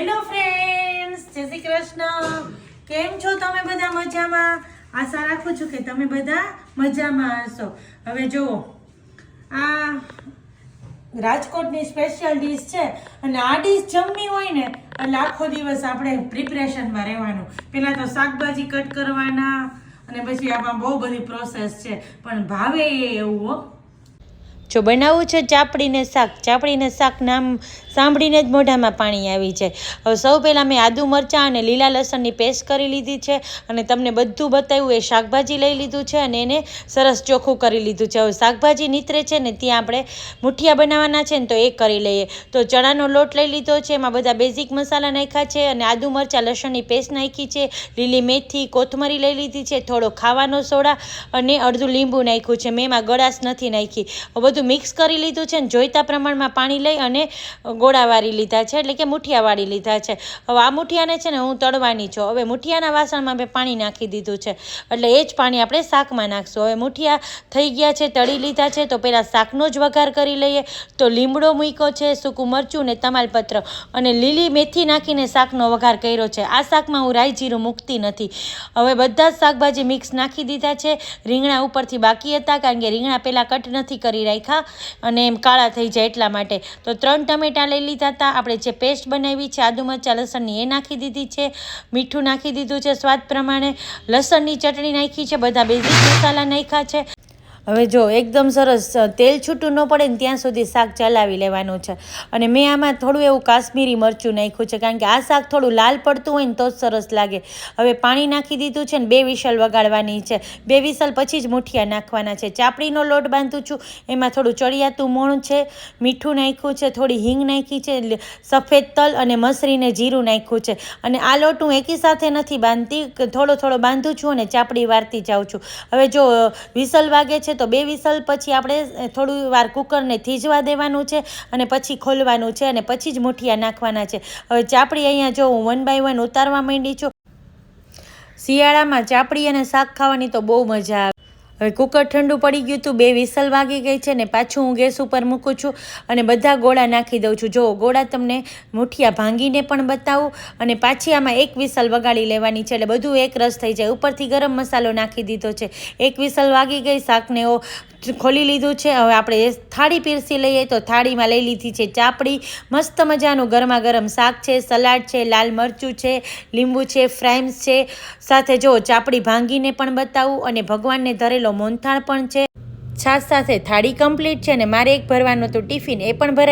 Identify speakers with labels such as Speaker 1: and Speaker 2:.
Speaker 1: Hello friends, જય શ્રી કૃષ્ણ. કેમ છો તમે બધા? મજામાં? આશા રાખું છું કે તમે બધા મજામાં હશો. હવે જુઓ, આ રાજકોટની સ્પેશિયલ ડીશ છે અને આ ડીશ જમવી હોય ને એટલે આખો દિવસ આપણે પ્રિપરેશનમાં રહેવાનું. પહેલાં તો શાકભાજી કટ કરવાના અને પછી આમાં બહુ બધી પ્રોસેસ છે, પણ ભાવે એવું હો. જો બનાવવું છે ચાપડીને શાક નામ સાંભળીને જ મોઢામાં પાણી આવી જાય. હવે સૌ પહેલાં મેં આદુ મરચાં અને લીલા લસણની પેસ્ટ કરી લીધી છે અને તમને બધું બતાવ્યું. એ શાકભાજી લઈ લીધું છે અને એને સરસ ચોખ્ખું કરી લીધું છે. હવે શાકભાજી નીતરે છે ને ત્યાં આપણે મુઠિયા બનાવવાના છે ને તો એ કરી લઈએ. તો ચણાનો લોટ લઈ લીધો છે, એમાં બધા બેઝિક મસાલા નાખ્યા છે અને આદુ મરચાં લસણની પેસ્ટ નાખી છે, લીલી મેથી કોથમરી લઈ લીધી છે, થોડો ખાવાનો સોડા અને અડધું લીંબુ નાખ્યું છે. મેં એમાં ગળાશ નથી નાખી. બધું મિક્સ કરી લીધું છે ને જોઈતા પ્રમાણમાં પાણી લઈ અને ગોળા વાળી લીધા છે, એટલે કે મુઠિયા વાળી લીધા છે. હવે આ મુઠિયાને છે ને હું તળવાની છું. હવે મુઠિયાના વાસણમાં મેં પાણી નાખી દીધું છે, એટલે એ જ પાણી આપણે શાકમાં નાખશું. હવે મુઠિયા થઈ ગયા છે, તળી લીધા છે, તો પહેલાં શાકનો જ વઘાર કરી લઈએ. તો લીમડો મૂક્યો છે, સૂકું મરચું ને તમાલપત્ર અને લીલી મેથી નાખીને શાકનો વઘાર કર્યો છે. આ શાકમાં હું રાઈ જીરું મૂકતી નથી. હવે બધા જ શાકભાજી મિક્સ નાખી દીધા છે. રીંગણા ઉપરથી બાકી હતા, કારણ કે રીંગણા પહેલાં કટ નથી કરી રાખ્યા અને એમ કાળા થઈ જાય એટલા માટે. તો 3 ટમેટા લઈ લીધા હતા. આપણે જે પેસ્ટ બનાવી છે આદુ મરચાં લસણની એ નાખી દીધી છે. મીઠું નાખી દીધું છે સ્વાદ પ્રમાણે. લસણની ચટણી નાખી છે. બધા બેઝિક મસાલા નાખ્યા છે. હવે જો એકદમ સરસ તેલ છૂટું ન પડે ને ત્યાં સુધી શાક ચલાવી લેવાનું છે. અને મેં આમાં થોડું એવું કાશ્મીરી મરચું નાખ્યું છે, કારણ કે આ શાક થોડું લાલ પડતું હોય ને તો જ સરસ લાગે. હવે પાણી નાખી દીધું છે ને 2 વિસલ વગાડવાની છે. 2 વિસલ પછી જ મુઠિયા નાખવાના છે. ચાપડીનો લોટ બાંધું છું, એમાં થોડું ચડિયાતું મોણ છે, મીઠું નાખ્યું છે, થોડી હિંગ નાખી છે, સફેદ તલ અને મસરીને જીરું નાખ્યું છે. અને આ લોટ હું એકી સાથે નથી બાંધતી, થોડો થોડો બાંધું છું અને ચાપડી વારતી જાઉં છું. હવે જો વિસલ વાગે છે તો 2 વિસલ પછી આપણે થોડી વાર કુકરને થીજવા દેવાનું છે અને પછી ખોલવાનું છે અને પછી જ મુઠિયા નાખવાના છે. હવે ચાપડી અહીંયા જો હું 1 બાય 1 ઉતારવા માંડી છું. શિયાળામાં ચાપડી અને શાક ખાવાની તો બહુ મજા આવે. હવે કુકર ઠંડુ પડી ગયું હતું, 2 વિસલ વાગી ગઈ છે ને પાછું હું ગેસ ઉપર મૂકું છું અને બધા ગોળા નાખી દઉં છું. જો ગોળા તમને મુઠિયા ભાંગીને પણ બતાવું અને પાછી આમાં 1 વિસલ વગાડી લેવાની છે, એટલે બધું એક રસ થઈ જાય. ઉપરથી ગરમ મસાલો નાખી દીધો છે. 1 વિસલ વાગી ગઈ, શાકને ખોલી લીધું છે. હવે આપણે થાળી પીરસી લઈએ. તો થાળીમાં લઈ લીધી છે ચાપડી, મસ્ત મજાનું ગરમા ગરમ શાક છે, સલાડ છે, લાલ મરચું છે, લીંબુ છે, ફ્રાઈમ્સ છે, સાથે જો ચાપડી ભાંગીને પણ બતાવું અને ભગવાનને ધરેલો મોહનથાળ પણ છે. છાશ સાથે થાળી કમ્પ્લીટ છે ને મારે એક ભરવાનું હતું ટિફિન, એ પણ ભરાઈ